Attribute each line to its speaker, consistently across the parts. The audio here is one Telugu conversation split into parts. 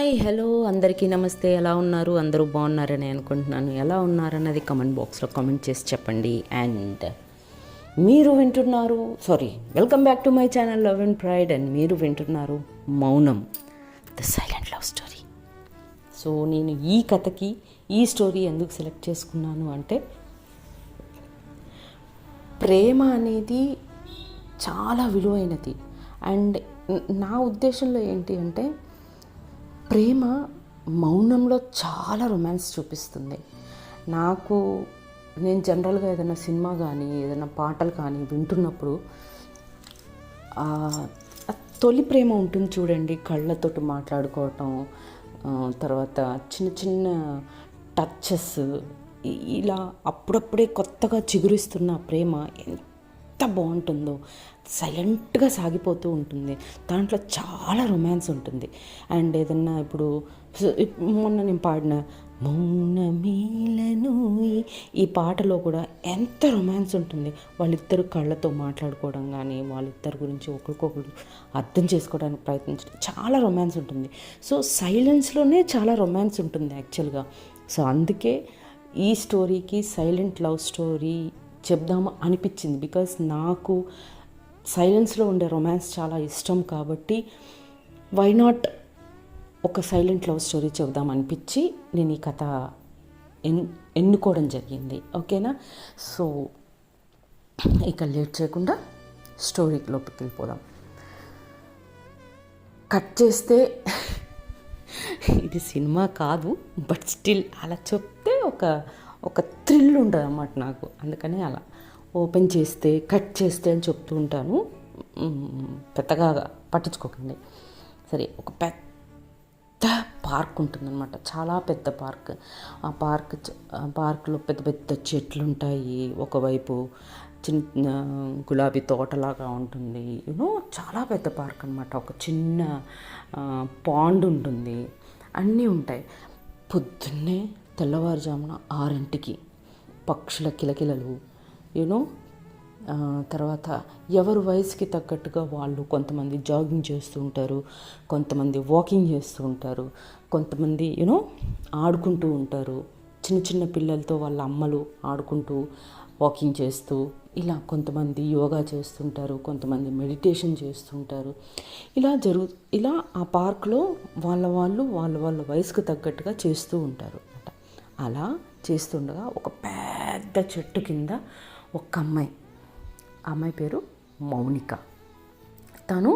Speaker 1: హాయ్ హలో అందరికీ నమస్తే. ఎలా ఉన్నారు? అందరూ బాగున్నారని అనుకుంటున్నాను. ఎలా ఉన్నారన్నది కమెంట్ బాక్స్లో కామెంట్ చేసి చెప్పండి. అండ్ మీరు వింటున్నారు welcome back to my channel love and pride. And మీరు వింటున్నారు మౌనం, the silent love story. So నేను ఈ కథకి ఈ స్టోరీ ఎందుకు సెలెక్ట్ చేసుకున్నాను అంటే, ప్రేమ అనేది చాలా విలువైనది. అండ్ నా ఉద్దేశంలో ఏంటి అంటే, ప్రేమ మౌనంలో చాలా రొమాన్స్ చూపిస్తుంది. నేను జనరల్గా ఏదైనా సినిమా కానీ ఏదైనా పాటలు కానీ వింటున్నప్పుడు తొలి ప్రేమ ఉంటుంది చూడండి, కళ్ళతోటి మాట్లాడుకోవటం, తర్వాత చిన్న చిన్న టచెస్, ఇలా అప్పుడప్పుడే కొత్తగా చిగురిస్తున్న ప్రేమ ఎంత బాగుంటుందో, సైలెంట్గా సాగిపోతూ ఉంటుంది. దాంట్లో చాలా రొమాన్స్ ఉంటుంది. అండ్ ఏదన్నా ఇప్పుడు మొన్న నేను పాడిన మౌనమేలను ఈ పాటలో కూడా ఎంత రొమాన్స్ ఉంటుంది. వాళ్ళిద్దరు కళ్ళతో మాట్లాడుకోవడం కానీ, వాళ్ళిద్దరి గురించి ఒకరికొకరు అర్థం చేసుకోవడానికి ప్రయత్నించడం, చాలా రొమాన్స్ ఉంటుంది. సో సైలెన్స్లోనే చాలా రొమాన్స్ ఉంటుంది యాక్చువల్గా. సో అందుకే ఈ స్టోరీకి సైలెంట్ లవ్ స్టోరీ చెప్దాము అనిపించింది. బికాస్ నాకు సైలెన్స్లో ఉండే రొమాన్స్ చాలా ఇష్టం కాబట్టి వై నాట్ ఒక సైలెంట్ లవ్ స్టోరీ చెప్దాం అనిపించి నేను ఈ కథ ఎన్నుకోవడం జరిగింది. ఓకేనా? సో ఇక లేట్ చేయకుండా స్టోరీకి లోపలికి వెళ్ళిపోదాం. కట్ చేస్తే ఇది సినిమా కాదు, బట్ స్టిల్ అలా చెప్తే ఒక థ్రిల్ ఉంటుంది అన్నమాట నాకు. అందుకని అలా ఓపెన్ చేస్తే కట్ చేస్తే అని చెప్తూ ఉంటాను. పెద్దగా పట్టించుకోకండి. సరే, ఒక పెద్ద పార్క్ ఉంటుందన్నమాట, చాలా పెద్ద పార్క్. ఆ పార్క్లో పెద్ద పెద్ద చెట్లు ఉంటాయి. ఒకవైపు చిన్న గులాబీ తోటలాగా ఉంటుంది. చాలా పెద్ద పార్క్ అనమాట. ఒక చిన్న పాండ్ ఉంటుంది, అన్నీ ఉంటాయి. పొద్దున్నే తెల్లవారుజామున 6 పక్షుల కిలకిలలు, తర్వాత ఎవరు వయసుకి తగ్గట్టుగా వాళ్ళు, కొంతమంది జాగింగ్ చేస్తూ ఉంటారు, కొంతమంది వాకింగ్ చేస్తూ ఉంటారు, కొంతమంది ఆడుకుంటూ ఉంటారు. చిన్న చిన్న పిల్లలతో వాళ్ళ అమ్మలు ఆడుకుంటూ వాకింగ్ చేస్తూ, ఇలా కొంతమంది యోగా చేస్తుంటారు, కొంతమంది మెడిటేషన్ చేస్తుంటారు. ఇలా ఆ పార్క్లో వాళ్ళ వయసుకు తగ్గట్టుగా చేస్తూ ఉంటారు అన్నమాట. అలా చేస్తుండగా ఒక పెద్ద చెట్టు కింద ఒక అమ్మాయి పేరు మౌనిక. తను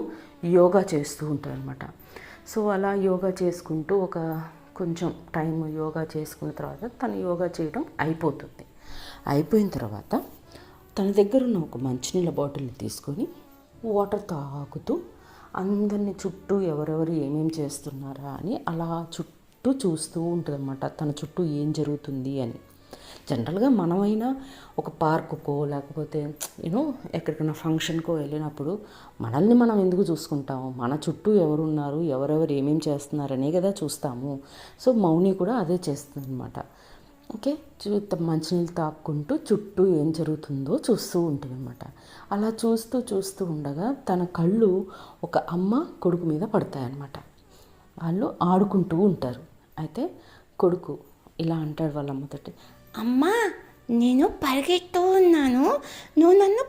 Speaker 1: యోగా చేస్తూ ఉంటారనమాట. సో అలా యోగా చేసుకుంటూ కొంచెం టైం యోగా చేసుకున్న తర్వాత తను యోగా చేయడం అయిపోయిన తర్వాత తన దగ్గర ఉన్న ఒక మంచినీళ్ళ బాటిల్ని తీసుకొని వాటర్ తాగుతూ అందరినీ చుట్టూ ఎవరెవరు ఏమేమి చేస్తున్నారా అని అలా చుట్టూ చూస్తూ ఉంటుంది అన్నమాట. తన చుట్టూ ఏం జరుగుతుంది అని. జనరల్గా మనమైనా ఒక పార్కుకో లేకపోతే ఎక్కడికైనా ఫంక్షన్కో వెళ్ళినప్పుడు మనల్ని మనం ఎందుకు చూసుకుంటాము? మన చుట్టూ ఎవరున్నారు, ఎవరెవరు ఏమేమి చేస్తున్నారనే కదా చూస్తాము. సో మౌని కూడా అదే చేస్తుంది అనమాట. ఓకే, మంచినీళ్ళు తాక్కుంటూ చుట్టూ ఏం జరుగుతుందో చూస్తూ ఉంటుంది అనమాట. అలా చూస్తూ ఉండగా తన కళ్ళు ఒక అమ్మ కొడుకు మీద పడతాయన్నమాట. వాళ్ళు ఆడుకుంటూ ఉంటారు. అయితే కొడుకు ఇలా అంటాడు వాళ్ళ అమ్మతోటి, అమ్మా నేను పరిగెత్తూ ఉన్నాను, నువ్వు నన్ను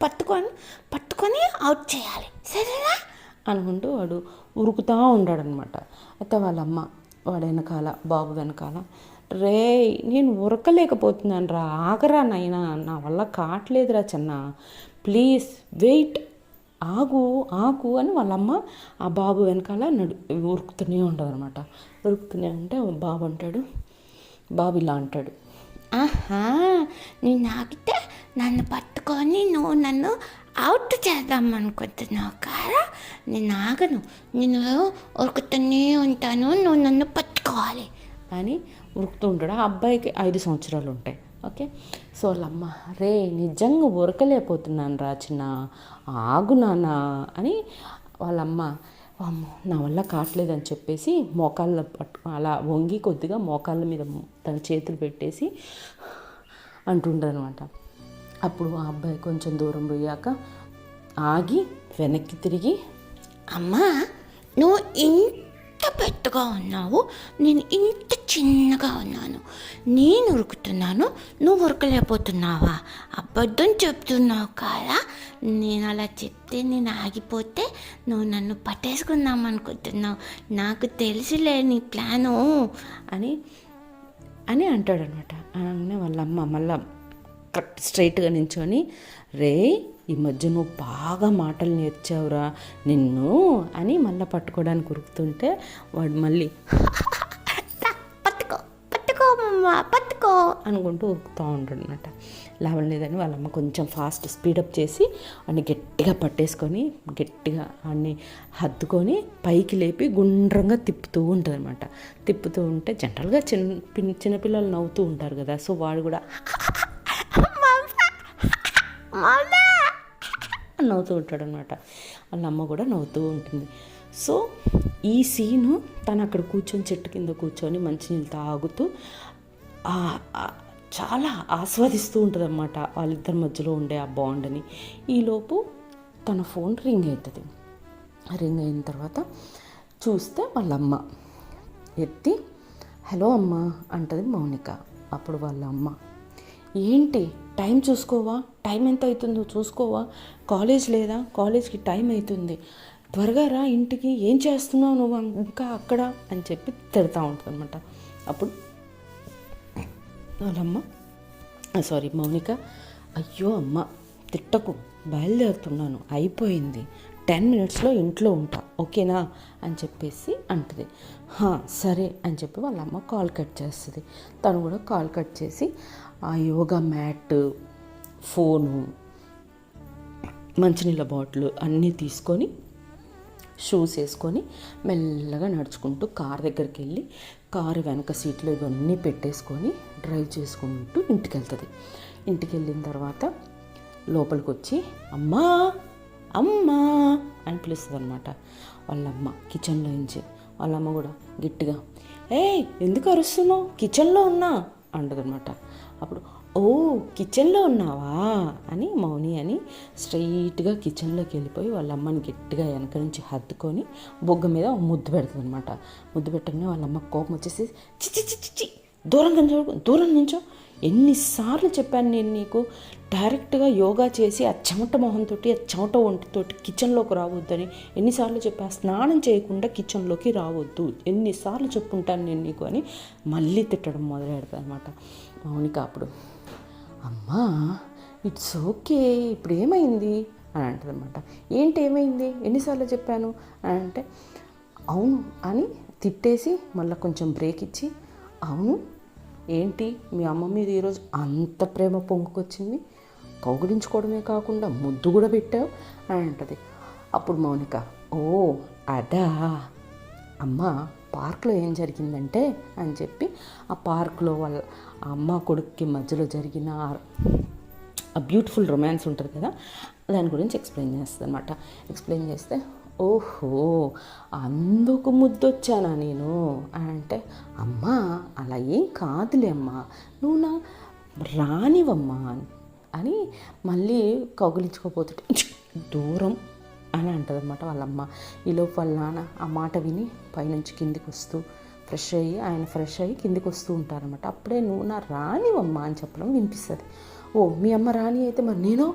Speaker 1: పట్టుకొని అవుట్ చేయాలి, సరేనా అనుకుంటూ వాడు ఉరుకుతూ ఉంటాడనమాట. అయితే వాళ్ళమ్మ బాబు వెనకాల, రే నేను ఉరకలేకపోతున్నాను రా, ఆగరా నాయనా, నా వల్ల కావట్లేదురా చిన్న, ప్లీజ్ వెయిట్, ఆగు అని వాళ్ళమ్మ ఆ బాబు వెనకాల ఉరుకుతూనే ఉంటుంది అనమాట. ఉరుకుతూనే ఉంటే బాబు ఇలా అంటాడు, ఆహా నేను ఆగితే నన్ను పట్టుకొని నువ్వు నన్ను అవుట్ చేద్దాం అనుకుంటున్నావు కారా, నేను ఆగను, నేను ఉరుకుతూనే ఉంటాను, నువ్వు నన్ను పట్టుకోవాలి అని ఉరుకుతూ ఉంటాడు. ఆ అబ్బాయికి 5 సంవత్సరాలు ఉంటాయి. ఓకే, సో వాళ్ళమ్మ, రే నిజంగా ఉరకలేకపోతున్నాను రా చిన్న, ఆగు నాన్న అని వాళ్ళమ్మ, నా వల్ల కావట్లేదని చెప్పేసి మోకాళ్ళ అలా వంగి కొద్దిగా మోకాళ్ళ మీద తన చేతులు పెట్టేసి అంటుండనమాట. అప్పుడు ఆ అబ్బాయి కొంచెం దూరం పోయాక ఆగి వెనక్కి తిరిగి
Speaker 2: అమ్మా, నువ్వు ఇంత పెద్దగా ఉన్నావు, నేను ఇంత చిన్నగా ఉన్నాను. నేను ఉరుకుతున్నాను, నువ్వు ఉరకలేకపోతున్నావా? అబద్ధం చెప్తున్నావు కాదా? నేను అలా చెప్తే నేను ఆగిపోతే నువ్వు నన్ను పట్టేసుకుందాం అనుకుంటున్నావు. నాకు తెలిసిలే నీ ప్లాను అని అని అంటాడనమాట. అనగానే వాళ్ళ అమ్మ మళ్ళా కరెక్ట్ స్ట్రైట్గా నించొని, రే ఈ మధ్య నువ్వు బాగా మాటలు నేర్చావురా నిన్ను అని మళ్ళీ పట్టుకోవడానికి ఉరుకుతుంటే వాడు మళ్ళీ పట్టుకో పట్టుకో మమ్మ పట్టుకో అనుకుంటూ ఉరుకుతూ ఉంటాడు అనమాట. లాభం లేదని వాళ్ళమ్మ కొంచెం ఫాస్ట్ స్పీడప్ చేసి వాడిని గట్టిగా పట్టేసుకొని గట్టిగా వాడిని హత్తుకొని పైకి లేపి గుండ్రంగా తిప్పుతూ ఉంటుంది అనమాట. తిప్పుతూ ఉంటే జనరల్గా చిన్నపిల్లలు నవ్వుతూ ఉంటారు కదా, సో వాడు కూడా నవ్వుతూ ఉంటాడు అనమాట. వాళ్ళ అమ్మ కూడా నవ్వుతూ ఉంటుంది. సో ఈ సీను తను అక్కడ కూర్చొని చెట్టు కింద కూర్చొని మంచినీళ్ళు తాగుతూ చాలా ఆస్వాదిస్తూ ఉంటుంది అన్నమాట వాళ్ళిద్దరి మధ్యలో ఉండే ఆ బాండ్ని. ఈలోపు తన ఫోన్ రింగ్ అవుతుంది. రింగ్ అయిన తర్వాత చూస్తే వాళ్ళ అమ్మ ఎత్తి హలో అమ్మ అంటది మౌనిక. అప్పుడు వాళ్ళ అమ్మ, ఏంటి టైం చూసుకోవా, టైం ఎంత అవుతుందో చూసుకోవా, కాలేజ్ లేదా, కాలేజ్కి టైం అవుతుంది, త్వరగా రా ఇంటికి, ఏం చేస్తున్నావు నువ్వు ఇంకా అక్కడ అని చెప్పి తిడతా ఉంటుంది అనమాట. అప్పుడు వాళ్ళమ్మ మౌనిక, అయ్యో అమ్మ తిట్టకు, బయలుదేరుతున్నాను, అయిపోయింది, 10 minutesలో ఇంట్లో ఉంటా, ఓకేనా అని చెప్పేసి అంటుంది. సరే అని చెప్పి వాళ్ళ అమ్మ కాల్ కట్ చేస్తుంది. తను కూడా కాల్ కట్ చేసి ఆ యోగా మ్యాట్, ఫోను, మంచినీళ్ళ బాటిల్ అన్నీ తీసుకొని షూస్ వేసుకొని మెల్లగా నడుచుకుంటూ కార్ దగ్గరికి వెళ్ళి కారు వెనక సీట్లో ఇవన్నీ పెట్టేసుకొని డ్రైవ్ చేసుకుంటూ ఇంటికి వెళ్తుంది. ఇంటికి వెళ్ళిన తర్వాత లోపలికి వచ్చి అమ్మా అమ్మా అని పిలుస్తుంది అనమాట వాళ్ళమ్మ కిచెన్లో నుంచి. వాళ్ళమ్మ కూడా గట్టిగా, ఎందుకు అరుస్తున్నావు, కిచెన్లో ఉన్నా అంటదనమాట. అప్పుడు ఓ కిచెన్లో ఉన్నావా అని మౌని అని స్ట్రైట్గా కిచెన్లోకి వెళ్ళిపోయి వాళ్ళ అమ్మని గట్టిగా వెనక నుంచి హత్తుకొని బొగ్గ మీద ముద్దు పెడుతుంది అనమాట. ముద్దు పెట్టగానే వాళ్ళ అమ్మ కోపం వచ్చేసి చిచి చిచి దూరం నుంచో, ఎన్నిసార్లు చెప్పాను నేను నీకు, డైరెక్ట్గా యోగా చేసి ఆ చెమట మొహంతో ఆ చెమట ఒంటితోటి కిచెన్లోకి రావద్దని ఎన్నిసార్లు చెప్పా, స్నానం చేయకుండా కిచెన్లోకి రావద్దు, ఎన్నిసార్లు చెప్పుంటాను నేను నీకు అని మళ్ళీ తిట్టడం మొదలెడతాను అనమాట మౌనిక. అప్పుడు అమ్మా ఇట్స్ ఓకే, ఇప్పుడు ఏమైంది అని అంటుంది అనమాట. ఏంటి ఏమైంది, ఎన్నిసార్లు చెప్పాను అని అంటే, అవును అని తిట్టేసి మళ్ళీ కొంచెం బ్రేక్ ఇచ్చి, అవును ఏంటి మీ అమ్మ మీద ఈరోజు అంత ప్రేమ పొంగుకొచ్చింది, కౌగిలించుకోవడమే కాకుండా ముద్దు కూడా పెట్టావు అని అంటది. అప్పుడు మౌనిక, ఓ అదా అమ్మ పార్క్లో ఏం జరిగిందంటే అని చెప్పి ఆ పార్క్లో వాళ్ళ అమ్మ కొడుక్కి మధ్యలో జరిగిన ఆ బ్యూటిఫుల్ రొమాన్స్ ఉంటుంది కదా, దాని గురించి ఎక్స్ప్లెయిన్ చేస్తుంది అనమాట. ఎక్స్ప్లెయిన్ చేస్తే, ఓహో అందుకు ముద్దొచ్చానా నేను అని అంటే, అమ్మా అలా ఏం కాదులే అమ్మా, నువ్వు నా రానివమ్మా అని మళ్ళీ కౌగిలించుకోపోతుంటే దూరం అని అంటుంది అనమాట వాళ్ళమ్మ. ఈలోపు వాళ్ళ నాన్న ఆ మాట విని పైనుంచి కిందికి వస్తూ ఫ్రెష్ అయ్యి కిందికి వస్తూ ఉంటారనమాట. అప్పుడే నువ్వు నా రానివమ్మా అని చెప్పడం వినిపిస్తుంది. ఓ మీ అమ్మ రాణి అయితే మరి నేను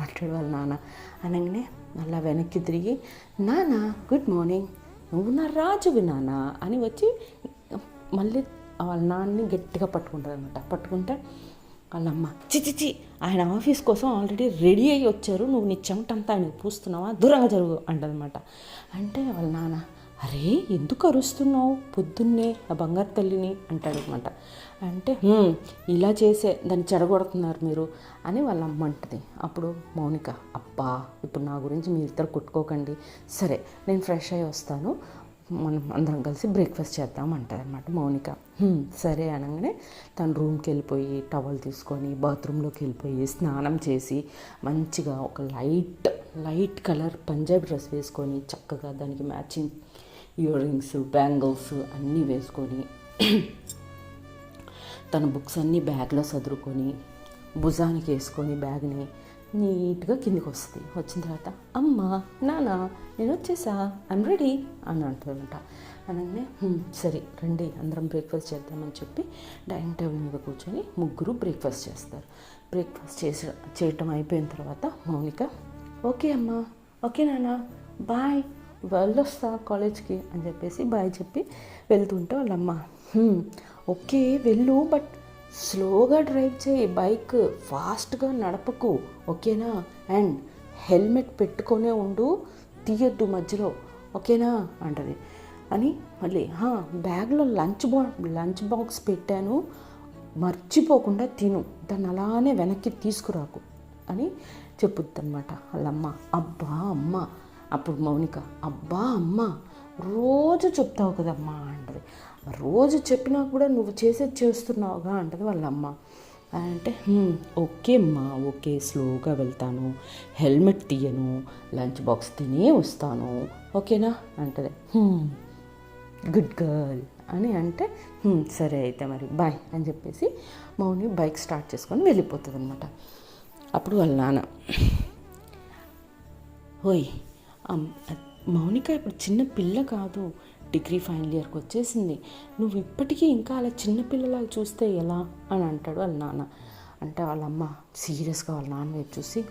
Speaker 2: అంటాడు వాళ్ళ నాన్న. అనగానే మళ్ళీ వెనక్కి తిరిగి, నాన్న గుడ్ మార్నింగ్, నువ్వు నా రాజువి నాన్న అని వచ్చి మళ్ళీ వాళ్ళ నాన్నని గట్టిగా పట్టుకుంటుంది అనమాట. పట్టుకుంటే వాళ్ళమ్మ, చిచిచి ఆయన ఆఫీస్ కోసం ఆల్రెడీ రెడీ అయ్యి వచ్చారు, నువ్వు నీ చెమటంతా ఆయనకు పూస్తున్నావా, దూరంగా జరుగు అంటదనమాట. అంటే వాళ్ళ నాన్న, అరే ఎందుకు అరుస్తున్నావు పొద్దున్నే ఆ బంగారు తల్లిని అంటాడనమాట. అంటే ఇలా చేసే దాన్ని చెడగొడుతున్నారు మీరు అని వాళ్ళ అమ్మ అంటది. అప్పుడు మౌనిక, అబ్బా ఇప్పుడు నా గురించి మీ ఇద్దరు కొట్టుకోకండి, సరే నేను ఫ్రెష్ అయ్యి వస్తాను, మనం అందరం కలిసి బ్రేక్ఫాస్ట్ చేద్దాం అంటారు అనమాట మౌనిక. సరే అనగానే తను రూమ్కి వెళ్ళిపోయి టవల్ తీసుకొని బాత్రూంలోకి వెళ్ళిపోయి స్నానం చేసి మంచిగా ఒక లైట్ కలర్ పంజాబీ డ్రెస్ వేసుకొని చక్కగా దానికి మ్యాచింగ్ ఇయర్ రింగ్స్, బ్యాంగిల్స్ అన్నీ వేసుకొని తన బుక్స్ అన్నీ బ్యాగ్లో సదురుకొని భుజానికి వేసుకొని బ్యాగ్ని నీట్గా కిందికి వస్తుంది. వచ్చిన తర్వాత అమ్మ నాన్న నేను వచ్చేసా, ఐమ్ రెడీ అని అంటారంట. అనగానే సరే రండి అందరం బ్రేక్ఫాస్ట్ చేద్దామని చెప్పి డైనింగ్ టేబుల్ మీద కూర్చొని ముగ్గురు బ్రేక్ఫాస్ట్ చేస్తారు. బ్రేక్ఫాస్ట్ చేయటం అయిపోయిన తర్వాత మౌనిక ఓకే అమ్మ, ఓకే నాన్న, బాయ్, వెళ్ళొస్తా కాలేజ్కి అని చెప్పేసి బాయ్ చెప్పి వెళ్తుంటే వాళ్ళమ్మ ఓకే వెళ్ళు, బట్ స్లోగా డ్రైవ్ చేయి, బైక్ ఫాస్ట్గా నడపకు, ఓకేనా, అండ్ హెల్మెట్ పెట్టుకొనే ఉండు, తీయొద్దు మధ్యలో, ఓకేనా అంటది. అని మళ్ళీ బ్యాగ్లో లంచ్ బాక్స్ పెట్టాను, మర్చిపోకుండా తిను, దాన్ని అలానే వెనక్కి తీసుకురాకు అని చెప్పుద్ది అనమాట వాళ్ళమ్మ. అబ్బా అమ్మ, అప్పుడు మౌనిక అబ్బా అమ్మ రోజు చెప్తావు కదమ్మా అంటది. రోజు చెప్పినా కూడా నువ్వు చేస్తున్నావుగా అంటది వాళ్ళమ్మ. అంటే ఓకే అమ్మా, ఓకే స్లోగా వెళ్తాను, హెల్మెట్ తీయను, లంచ్ బాక్స్ తినే వస్తాను, ఓకేనా అంటది. గుడ్ గర్ల్ అని అంటే సరే అయితే మరి బాయ్ అని చెప్పేసి మౌని బైక్ స్టార్ట్ చేసుకొని వెళ్ళిపోతుంది అనమాట. అప్పుడు వాళ్ళ నాన్న ఓయ్ మౌనిక ఇప్పుడు చిన్న పిల్ల కాదు, డిగ్రీ ఫైనల్ ఇయర్కి వచ్చేసింది, నువ్వు ఇప్పటికీ ఇంకా అలా చిన్నపిల్లలాగా చూస్తే ఎలా అని అంటాడు వాళ్ళ నాన్న. అంటే వాళ్ళమ్మ సీరియస్గా వాళ్ళ నాన్న వైపు చూసి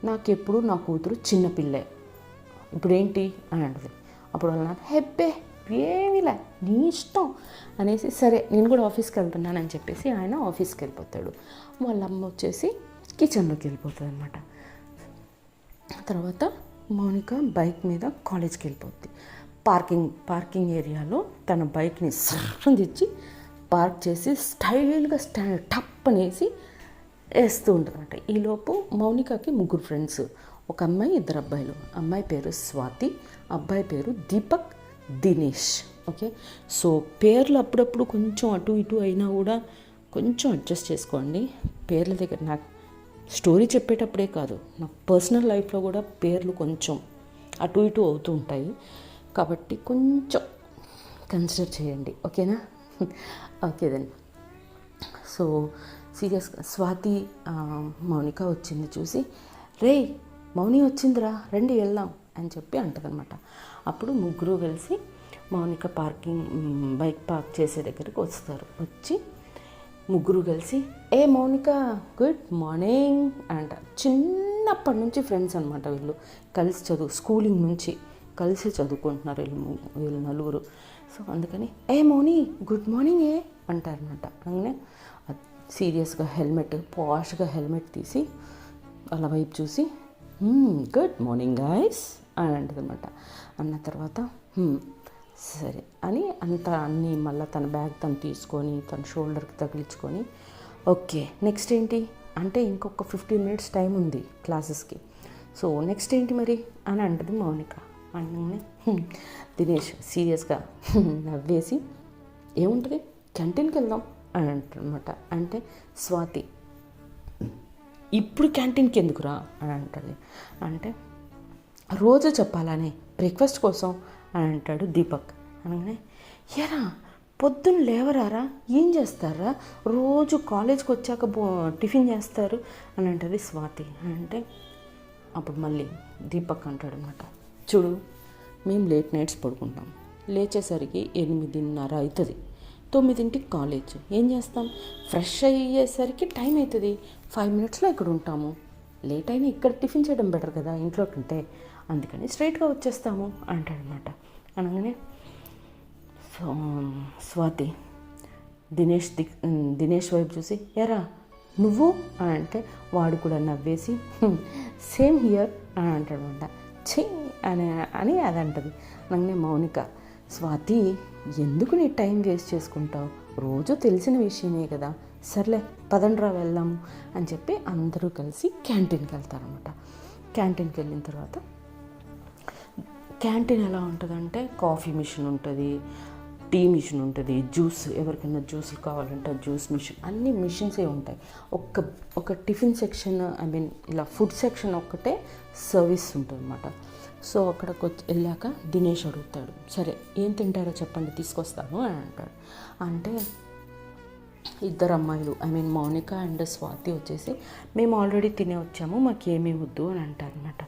Speaker 2: నాకెప్పుడు నా కూతురు చిన్నపిల్లే, ఇప్పుడేంటి అని అంటది. అప్పుడు వాళ్ళ నాన్న హెబ్బే ఏమిలే నీ ఇష్టం అనేసి సరే నేను కూడా ఆఫీస్కి వెళ్తున్నానని చెప్పేసి ఆయన ఆఫీస్కి వెళ్ళిపోతాడు. వాళ్ళమ్మ వచ్చేసి కిచెన్లోకి వెళ్ళిపోతుంది అనమాట. తర్వాత మౌనిక బైక్ మీద కాలేజ్కి వెళ్ళిపోద్ది. పార్కింగ్ ఏరియాలో తన బైక్ని సర్రం తెచ్చి పార్క్ చేసి స్టైల్గా టప్ అనేసి వేస్తూ ఉంటుందన్నమాట. ఈలోపు మౌనికకి ముగ్గురు ఫ్రెండ్స్, ఒక అమ్మాయి ఇద్దరు అబ్బాయిలు. అమ్మాయి పేరు స్వాతి, అబ్బాయి పేరు దీపక్, దినేష్. ఓకే, సో పేర్లు అప్పుడప్పుడు కొంచెం అటు ఇటు అయినా కూడా కొంచెం అడ్జస్ట్ చేసుకోండి. పేర్ల దగ్గర నాకు స్టోరీ చెప్పేటప్పుడే కాదు, నా పర్సనల్ లైఫ్లో కూడా పేర్లు కొంచెం అటు ఇటు అవుతూ ఉంటాయి, కాబట్టి కొంచెం కన్సిడర్ చేయండి, ఓకేనా. Okay then. సో సీరియస్గా స్వాతి మౌనిక వచ్చింది చూసి రే మౌని వచ్చిందిరా రండి వెళ్దాం అని చెప్పి అంటదనమాట. అప్పుడు ముగ్గురు కలిసి మౌనిక బైక్ పార్క్ చేసే దగ్గరికి వస్తారు. వచ్చి ముగ్గురు కలిసి ఏ మౌనిక గుడ్ మార్నింగ్ అంట. చిన్నప్పటి నుంచి ఫ్రెండ్స్ అనమాట వీళ్ళు, కలిసి స్కూలింగ్ నుంచి కలిసి చదువుకుంటున్నారు వీళ్ళు నలుగురు. సో అందుకని ఏ మౌని గుడ్ మార్నింగ్ అంటారనమాట. అలాగే సీరియస్గా పాష్గా హెల్మెట్ తీసి వాళ్ళ వైపు చూసి గుడ్ మార్నింగ్ గాయ్స్ అని అంటదనమాట. అన్న తర్వాత సరే అని అన్నీ మళ్ళీ తన బ్యాగ్ తను తీసుకొని తన షోల్డర్కి తగిలించుకొని ఓకే నెక్స్ట్ ఏంటి అంటే ఇంకొక 15 minutes టైం ఉంది క్లాసెస్కి, సో నెక్స్ట్ ఏంటి మరి అని అంటది మౌనిక. అనగానే దినేష్ సీరియస్గా నవ్వేసి ఏముంటుంది క్యాంటీన్కి వెళ్దాం అని అంటారనమాట. అంటే స్వాతి ఇప్పుడు క్యాంటీన్కి ఎందుకురా అని అంటుంది. అంటే రోజు చెప్పాలనే బ్రేక్ఫాస్ట్ కోసం అని అంటాడు దీపక్. అనగానే ఎరా పొద్దున్న లేవరారా ఏం చేస్తారా, రోజు కాలేజ్కి వచ్చాక టిఫిన్ చేస్తారు అని అంటుంది స్వాతి. అంటే అప్పుడు మళ్ళీ దీపక్ అంటాడు అనమాట, చూడు మేము లేట్ నైట్స్ పడుకుంటాం, లేచేసరికి 8:30 అవుతుంది, 9ంటికి కాలేజ్, ఏం చేస్తాం ఫ్రెష్ అయ్యేసరికి టైం అవుతుంది, 5 minutesలో ఇక్కడ ఉంటాము, లేట్ అయినా ఇక్కడ టిఫిన్ చేయడం బెటర్ కదా ఇంట్లో కంటే, అందుకని స్ట్రైట్గా వచ్చేస్తాము అంటాడనమాట. అనగానే స్వాతి దినేష్ వైపు చూసి ఎరా నువ్వు అని అంటే వాడు కూడా నవ్వేసి సేమ్ హియర్ అని అంటాడనమాట. ఛీ అని అది అంటది. అనగానే మౌనిక స్వాతి ఎందుకు నీ టైం వేస్ట్ చేసుకుంటావు, రోజు తెలిసిన విషయమే కదా, సర్లే పదండ్రా వెళ్దాము అని చెప్పి అందరూ కలిసి క్యాంటీన్కి వెళ్తారనమాట. క్యాంటీన్కి వెళ్ళిన తర్వాత క్యాంటీన్ ఎలా ఉంటుందంటే కాఫీ మిషన్ ఉంటుంది, టీ మిషన్ ఉంటుంది, జ్యూస్ ఎవరికైనా జ్యూసులు కావాలంటే జ్యూస్ మిషన్, అన్ని మిషన్సే ఉంటాయి. ఒక టిఫిన్ సెక్షన్ ఇలా ఫుడ్ సెక్షన్ ఒక్కటే సర్వీస్ ఉంటుంది అన్నమాట. సో అక్కడికి వెళ్ళాక దినేష్ అడుగుతాడు, సరే ఏం తింటారో చెప్పండి తీసుకొస్తాను అని అంటాడు. అంటే
Speaker 1: ఇద్దరు అమ్మాయిలు మౌనిక అండ్ స్వాతి వచ్చేసి మేము ఆల్రెడీ తినే వచ్చాము, మాకేమీ వద్దు అని అంటారనమాట.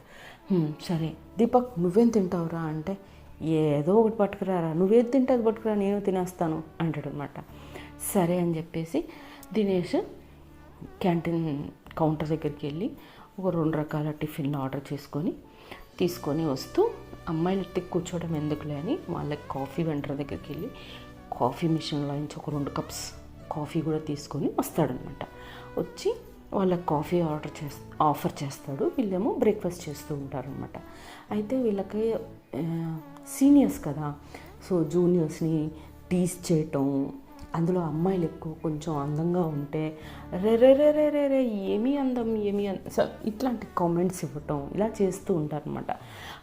Speaker 1: సరే దీపక్ నువ్వేం తింటావురా అంటే, ఏదో ఒకటి పట్టుకురారా, నువ్వేది తింటే అది పట్టుకురా, నేను తినేస్తాను అంటాడు అనమాట. సరే అని చెప్పేసి దినేష్ క్యాంటీన్ కౌంటర్ దగ్గరికి వెళ్ళి ఒక 2 రకాల టిఫిన్లు ఆర్డర్ తీసుకొని వస్తూ అమ్మాయిలు కూర్చోవడం ఎందుకులే అని వాళ్ళకి కాఫీ వెంటర్ దగ్గరికి వెళ్ళి కాఫీ మిషన్లో నుంచి ఒక 2 కప్స్ కాఫీ కూడా తీసుకొని వస్తాడనమాట. వచ్చి వాళ్ళకి కాఫీ ఆఫర్ చేస్తాడు. వీళ్ళేమో బ్రేక్ఫాస్ట్ చేస్తూ ఉంటారనమాట. అయితే వీళ్ళకి సీనియర్స్ కదా, సో జూనియర్స్ని టీస్ చేయటం, అందులో అమ్మాయిలు ఎక్కువ కొంచెం అందంగా ఉంటే రే రే రే రే రే రే ఏమీ అందం ఇట్లాంటి కామెంట్స్ ఇవ్వటం ఇలా చేస్తూ ఉంటారనమాట.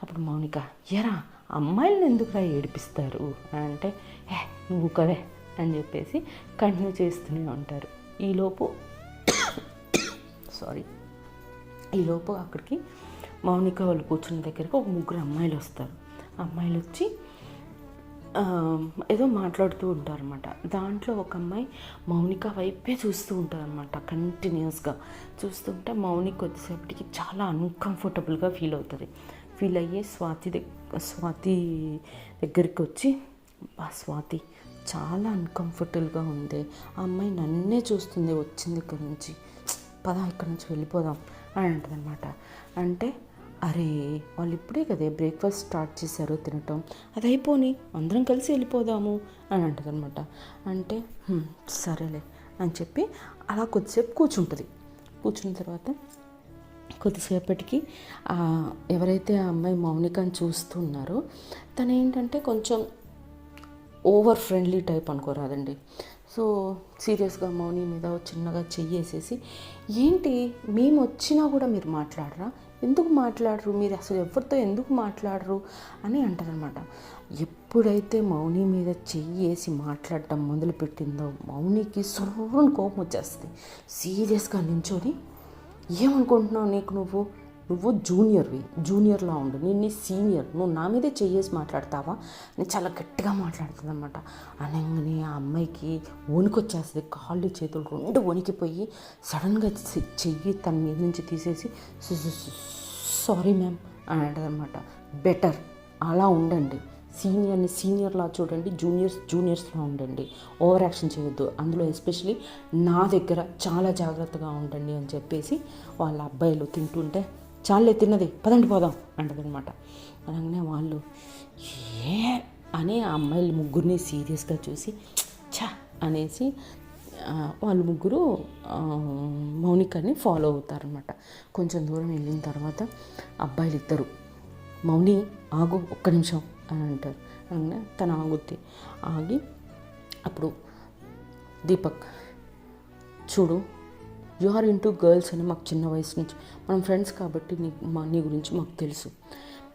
Speaker 1: అప్పుడు మౌనిక ఎరా అమ్మాయిలను ఎందుకురా ఏడిపిస్తారు అంటే, నువ్వు కదే అని చెప్పేసి కంటిన్యూ చేస్తూనే ఉంటారు. ఈలోపు అక్కడికి మౌనిక వాళ్ళు కూర్చున్న దగ్గరికి ఒక 3 అమ్మాయిలు వస్తారు. అమ్మాయిలు వచ్చి ఏదో మాట్లాడుతూ ఉంటారనమాట. దాంట్లో ఒక అమ్మాయి మౌనిక వైపే చూస్తూ ఉంటారనమాట. కంటిన్యూస్గా చూస్తుంటే మౌనిక కొద్దిసేపటికి చాలా అన్కంఫర్టబుల్గా ఫీల్ అవుతుంది. ఫీల్ అయ్యి స్వాతి దగ్గరికి వచ్చి, స్వాతి చాలా అన్కంఫర్టబుల్గా ఉంది, ఆ అమ్మాయి నన్నే చూస్తుంది వచ్చింది ఇక్కడ నుంచి, పద ఇక్కడ నుంచి వెళ్ళిపోదాం అని అంటదనమాట. అంటే అరే వాళ్ళు ఇప్పుడే కదే బ్రేక్ఫాస్ట్ స్టార్ట్ చేశారు తినటం, అది అయిపోని అందరం కలిసి వెళ్ళిపోదాము అని అంటదనమాట. అంటే సరేలే అని చెప్పి అలా కొద్దిసేపు కూర్చున్న తర్వాత కొద్దిసేపటికి ఎవరైతే ఆ అమ్మాయి మౌనికని చూస్తున్నారో తను ఏంటంటే కొంచెం ఓవర్ ఫ్రెండ్లీ టైప్ అనుకోరాదండి. సో సీరియస్గా మౌని మీద చిన్నగా చెయ్యేసేసి, ఏంటి మేము వచ్చినా కూడా మీరు మాట్లాడరా, ఎందుకు మాట్లాడరు, మీరు అసలు ఎవరితో ఎందుకు మాట్లాడరు అని అంటారనమాట. ఎప్పుడైతే మౌని మీద చెయ్యేసి మాట్లాడటం మొదలుపెట్టిందో మౌనికి సొర్రని కోపం వచ్చేస్తుంది. సీరియస్గా నించొని, ఏమనుకుంటున్నావు, నువ్వు జూనియర్లా ఉండు, నేను సీనియర్, నువ్వు నా మీదే చెయ్యేసి మాట్లాడతావా నేను చాలా గట్టిగా మాట్లాడుతుంది అనమాట. అనగానే ఆ అమ్మాయికి వణుకొచ్చేస్తుంది, కాళ్ళు చేతులు 2 వణికిపోయి సడన్గా చెయ్యి తన మీద నుంచి తీసేసి సారీ మ్యామ్ అని అంటదనమాట. బెటర్ అలా ఉండండి, సీనియర్లా చూడండి, జూనియర్స్లా ఉండండి, ఓవర్ యాక్షన్ చేయొద్దు, అందులో ఎస్పెషలీ నా దగ్గర చాలా జాగ్రత్తగా ఉండండి అని చెప్పేసి వాళ్ళ అబ్బాయిలు తింటుంటే, చాలే తిన్నది పదండి పోదాం అంటదనమాట. అలాగనే వాళ్ళు అని ఆ అమ్మాయిలు ముగ్గురిని సీరియస్గా చూసి అనేసి వాళ్ళు ముగ్గురు మౌనికని ఫాలో అవుతారనమాట. కొంచెం దూరం వెళ్ళిన తర్వాత అబ్బాయిలు ఇద్దరు, మౌని ఆగు ఒక్క నిమిషం అని అంటారు. అనగానే తను ఆగి అప్పుడు దీపక్ చూడు, యు ఆర్ ఇంటూ గర్ల్స్ అని మాకు చిన్న వయసు నుంచి మనం ఫ్రెండ్స్ కాబట్టి నీ గురించి మాకు తెలుసు,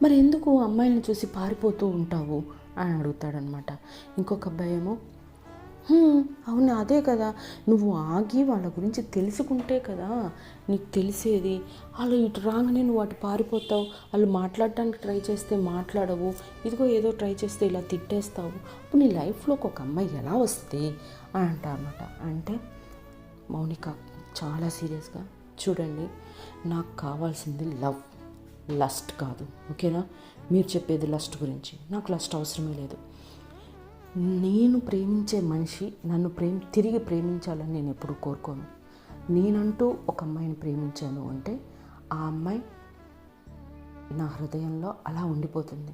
Speaker 1: మరి ఎందుకు అమ్మాయిని చూసి పారిపోతూ ఉంటావు అని అడుగుతాడనమాట. ఇంకొక అబ్బాయి ఏమో, అవును అదే కదా, నువ్వు ఆగి వాళ్ళ గురించి తెలుసుకుంటే కదా నీకు తెలిసేది, వాళ్ళు ఇటు రాగానే నువ్వు అటు పారిపోతావు, వాళ్ళు మాట్లాడడానికి ట్రై చేస్తే మాట్లాడవు, ఇదిగో ఏదో ట్రై చేస్తే ఇలా తిట్టేస్తావు, ఇప్పుడు నీ లైఫ్లోకి ఒక అమ్మాయి ఎలా వస్తుంది అని అంటారన్నమాట. అంటే మౌనిక చాలా సీరియస్గా, చూడండి నాకు కావాల్సింది లస్ట్ కాదు, ఓకేనా, మీరు చెప్పేది లస్ట్ గురించి, నాకు లస్ట్ అవసరమే లేదు, నేను ప్రేమించే మనిషి నన్ను తిరిగి ప్రేమించాలని నేను ఎప్పుడు కోరుకోను. నేనంటూ ఒక అమ్మాయిని ప్రేమించాను అంటే ఆ అమ్మాయి నా హృదయంలో అలా ఉండిపోతుంది.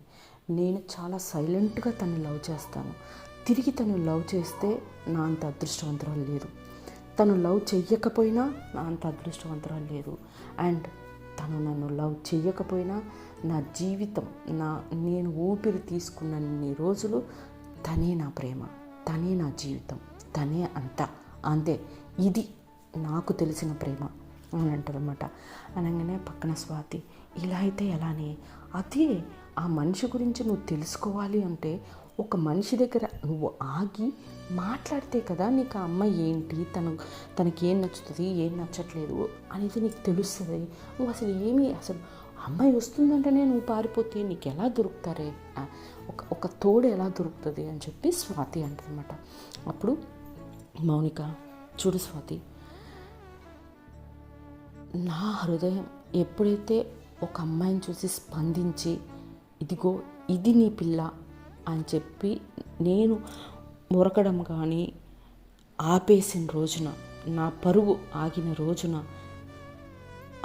Speaker 1: నేను చాలా సైలెంట్గా తను లవ్ చేస్తాను. తిరిగి తను లవ్ చేస్తే నా అంత అదృష్టవంతురాలు లేదు, తను లవ్ చెయ్యకపోయినా నా అంత అదృష్టవంతురాలు లేదు, అండ్ తను నన్ను లవ్ చెయ్యకపోయినా నా జీవితం నేను ఊపిరి తీసుకున్నన్ని రోజులు తనే నా ప్రేమ, తనే నా జీవితం, తనే అంతే, ఇది నాకు తెలిసిన ప్రేమ అని అంటారన్నమాట. అనగానే పక్కన స్వాతి, ఇలా అయితే ఎలానే, అదే ఆ మనిషి గురించి నువ్వు తెలుసుకోవాలి అంటే ఒక మనిషి దగ్గర నువ్వు ఆగి మాట్లాడితే కదా నీకు ఆ అమ్మాయి ఏంటి, తనకి ఏం నచ్చుతుంది ఏం నచ్చట్లేదు అనేది నీకు తెలుస్తుంది. నువ్వు అసలు అమ్మాయి వస్తుందంటేనే నువ్వు పారిపోతే నీకు ఎలా దొరుకుతారే, ఒక తోడు ఎలా దొరుకుతుంది అని చెప్పి స్వాతి అంటదన్నమాట. అప్పుడు మౌనిక
Speaker 2: చూడు స్వాతి, నా హృదయం ఎప్పుడైతే ఒక అమ్మాయిని చూసి స్పందించి ఇదిగో ఇది నీ పిల్ల అని చెప్పి నేను మురకడం కానీ ఆపేసిన రోజున, నా పరుగు ఆగిన రోజున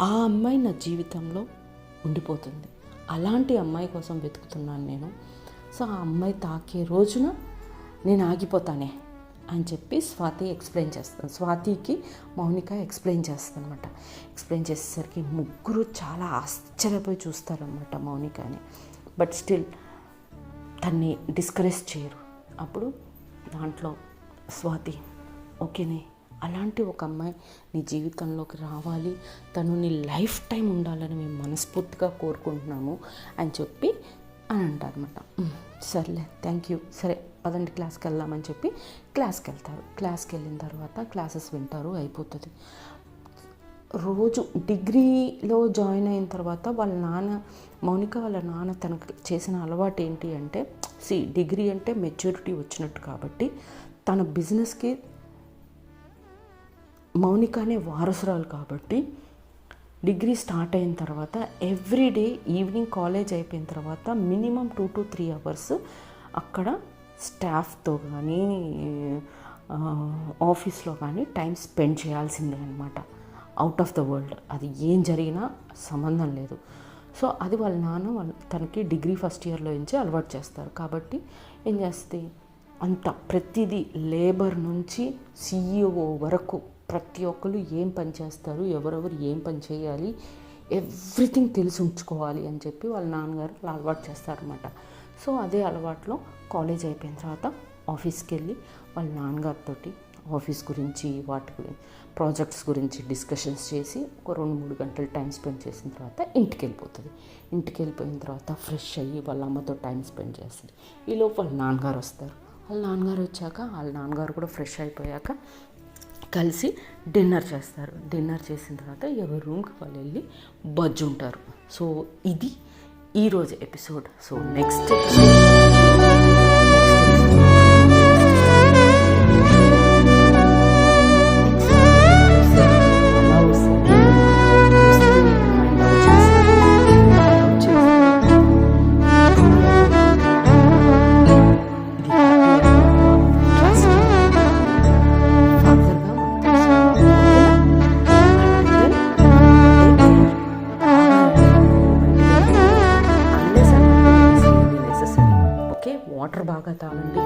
Speaker 2: ఆ అమ్మాయి నా జీవితంలో ఉండిపోతుంది. అలాంటి అమ్మాయి కోసం వెతుకుతున్నాను నేను. సో ఆ అమ్మాయి తాకే రోజున నేను ఆగిపోతానే అని చెప్పి స్వాతి ఎక్స్ప్లెయిన్ చేస్తాను. స్వాతికి మౌనిక ఎక్స్ప్లెయిన్ చేస్తాను అనమాట. ఎక్స్ప్లెయిన్ చేసేసరికి ముగ్గురు చాలా ఆశ్చర్యపోయి చూస్తారనమాట మౌనికని. బట్ స్టిల్ తన్ని డిస్కరేజ్ చేయరు. అప్పుడు దాంట్లో స్వాతి, ఓకేనే, అలాంటి ఒక అమ్మాయి నీ జీవితంలోకి రావాలి, తను నీ లైఫ్ టైం ఉండాలని మేము మనస్ఫూర్తిగా కోరుకుంటున్నాము అని చెప్పి అని అంటారనమాట. సర్లే, థ్యాంక్ యూ, సరే పదండి క్లాస్కి వెళ్దామని చెప్పి క్లాస్కి వెళ్తారు. క్లాస్కి వెళ్ళిన తర్వాత క్లాసెస్ వింటారు, అయిపోతుంది. రోజు డిగ్రీలో జాయిన్ అయిన తర్వాత వాళ్ళ నాన్న, మౌనిక వాళ్ళ నాన్న తనకు చేసిన అలవాటు ఏంటి అంటే, డిగ్రీ అంటే మెచ్యూరిటీ వచ్చినట్టు కాబట్టి తన బిజినెస్కి మౌనికనే వారసురాలు కాబట్టి డిగ్రీ స్టార్ట్ అయిన తర్వాత ఎవ్రీడే ఈవినింగ్ కాలేజ్ అయిపోయిన తర్వాత మినిమం 2 to 3 hours అక్కడ స్టాఫ్తో కానీ ఆఫీస్లో కానీ టైం స్పెండ్ చేయాల్సిందే అనమాట. అవుట్ ఆఫ్ ద వరల్డ్ అది ఏం జరిగినా సంబంధం లేదు. సో అది వాళ్ళ నాన్న తనకి డిగ్రీ ఫస్ట్ ఇయర్లో నుంచి అలవాటు చేస్తారు. కాబట్టి ఏం చేస్తుంది, అంత ప్రతిదీ లేబర్ నుంచి CEO వరకు ప్రతి ఒక్కరు ఏం పని చేస్తారు, ఎవరెవరు ఏం పని చేయాలి, ఎవ్రీథింగ్ తెలిసి ఉంచుకోవాలి అని చెప్పి వాళ్ళ నాన్నగారు అలా అలవాటు చేస్తారనమాట. సో అదే అలవాట్లో కాలేజ్ అయిపోయిన తర్వాత ఆఫీస్కి వెళ్ళి వాళ్ళ నాన్నగారితో ఆఫీస్ గురించి, వాటి గురించి, ప్రాజెక్ట్స్ గురించి డిస్కషన్స్ చేసి ఒక 2-3 గంటలు టైం స్పెండ్ చేసిన తర్వాత ఇంటికి వెళ్ళిపోతుంది. ఇంటికి వెళ్ళిపోయిన తర్వాత ఫ్రెష్ అయ్యి వాళ్ళ అమ్మతో టైం స్పెండ్ చేస్తుంది. ఈలోపు వాళ్ళ నాన్నగారు వస్తారు. వాళ్ళ నాన్నగారు వచ్చాక వాళ్ళ నాన్నగారు కూడా ఫ్రెష్ అయిపోయాక కలిసి డిన్నర్ చేస్తారు. డిన్నర్ చేసిన తర్వాత ఎవరి రూమ్కి వాళ్ళు వెళ్ళి బజ్జు ఉంటారు. సో ఇది ఈరోజు ఎపిసోడ్. సో నెక్స్ట్ వాటర్ బాగా తాగండి.